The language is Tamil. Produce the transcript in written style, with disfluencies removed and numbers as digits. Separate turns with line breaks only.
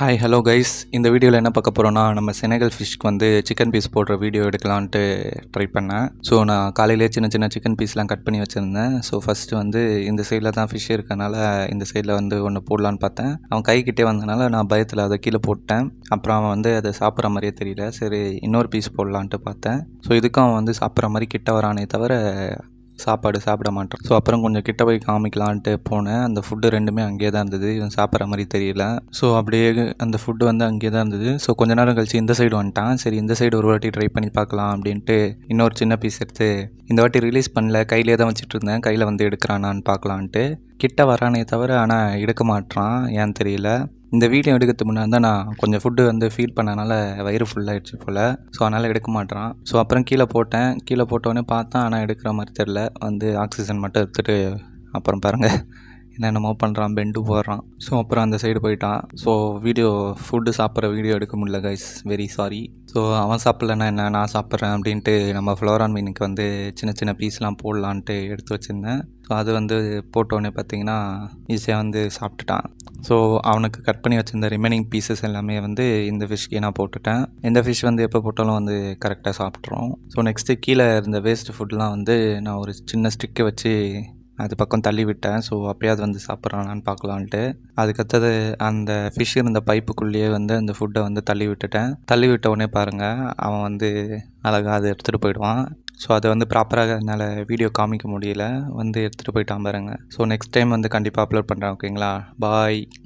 ஹாய் ஹலோ கைஸ், இந்த வீடியோவில் என்ன பார்க்க போகிறோன்னா, நம்ம செனகல் ஃபிஷ்க்கு வந்து சிக்கன் பீஸ் போடுற வீடியோ எடுக்கலான்ட்டு ட்ரை பண்ணேன். ஸோ நான் காலையிலே சின்ன சின்ன சிக்கன் பீஸ்லாம் கட் பண்ணி வச்சுருந்தேன். ஸோ ஃபஸ்ட்டு வந்து இந்த சைடில் தான் ஃபிஷ் இருக்கனால இந்த சைடில் வந்து ஒன்று போடலான்னு பார்த்தேன். அவன் கைக்கிட்டே வந்தனால நான் பயத்தில் அதை கீழே போட்டேன். அப்புறம் அவன் வந்து அதை சாப்பிட்ற மாதிரியே தெரியல. சரி, இன்னொரு பீஸ் போடலான்ட்டு பார்த்தேன். ஸோ இதுக்கும் அவன் வந்து சாப்பிட்ற மாதிரி கிட்ட வரானே தவிர சாப்பாடு சாப்பிட மாட்டான். ஸோ அப்புறம் கொஞ்சம் கிட்ட போய் காமிக்கலான்ட்டு போனேன். அந்த ஃபுட்டு ரெண்டுமே அங்கேயே தான் இருந்தது. இவன் சாப்பிட்ற மாதிரி தெரியல. ஸோ அப்படியே அந்த ஃபுட்டு வந்து அங்கேயே தான் இருந்தது. ஸோ கொஞ்ச நேரம் கழிச்சு இந்த சைடு வந்துட்டான். சரி, இந்த சைடு ஒரு வாட்டி ட்ரை பண்ணி பார்க்கலாம் அப்படின்ட்டு இன்னொரு சின்ன பீஸ் எடுத்து இந்த வாட்டி ரிலீஸ் பண்ணல, கையிலே தான் வச்சுட்டு இருந்தேன். கையில் வந்து எடுக்கிறானான்னு பார்க்கலான்ட்டு கிட்ட வரானே தவிர ஆனால் எடுக்க மாட்டான், ஏன்னு தெரியல. இந்த வீடியோ எடுக்கிறதுக்கு முன்னாடி தான் நான் கொஞ்சம் ஃபுட்டு வந்து ஃபீட் பண்ணனால வயிறு ஃபுல்லாகிடுச்சு போல். ஸோ அதனால் எடுக்க மாட்டான். ஸோ அப்புறம் கீழே போட்டோன்னே பார்த்தேன், ஆனால் எடுக்கிற மாதிரி தெரில. வந்து ஆக்சிஜன் மட்டும் எடுத்துகிட்டு அப்புறம் பாருங்கள் என்னென்னமோ பண்ணுறான், பெண்டு போடுறான். ஸோ அப்புறம் அந்த சைடு போயிட்டான். ஸோ ஃபுட்டு சாப்பிட்ற வீடியோ எடுக்க முடியல கைஸ், வெரி சாரி. ஸோ அவன் சாப்பிட்லன்னா என்ன, நான் சாப்பிட்றேன் அப்படின்ட்டு நம்ம ஃப்ளோரான் மீனுக்கு வந்து சின்ன சின்ன பீஸ்லாம் போடலான்ட்டு எடுத்து வச்சுருந்தேன். ஸோ அது வந்து போட்டோன்னே பார்த்தீங்கன்னா ஈஸியாக வந்து சாப்பிட்டுட்டான். ஸோ அவனுக்கு கட் பண்ணி வச்சுருந்த ரிமைனிங் பீசஸ் எல்லாமே வந்து இந்த ஃபிஷ்க்கு நான் போட்டுட்டேன். இந்த ஃபிஷ் வந்து எப்போ போட்டாலும் வந்து கரெக்டாக சாப்பிட்றோம். ஸோ நெக்ஸ்ட்டு கீழே இருந்த வேஸ்ட் ஃபுட்லாம் வந்து நான் ஒரு சின்ன ஸ்டிக்கை வச்சு அது பக்கம் தள்ளி விட்டேன். ஸோ அப்போயே அது வந்து சாப்பிட்றானான்னு பார்க்கலான்ட்டு. அதுக்கடுத்தது அந்த ஃபிஷ் இருந்த பைப்புக்குள்ளேயே வந்து அந்த ஃபுட்டை வந்து தள்ளி விட்டுட்டேன். தள்ளி விட்ட உடனே பாருங்கள், அவன் வந்து அழகாக அதை எடுத்துகிட்டு போயிடுவான். ஸோ அதை வந்து ப்ராப்பராக என்னால் வீடியோ காமிக்க முடியல, வந்து எடுத்துகிட்டு போயிட்டான் பாருங்கள். ஸோ நெக்ஸ்ட் டைம் வந்து கண்டிப்பாக அப்லோட் பண்ணுறேன், ஓகேங்களா? பாய்.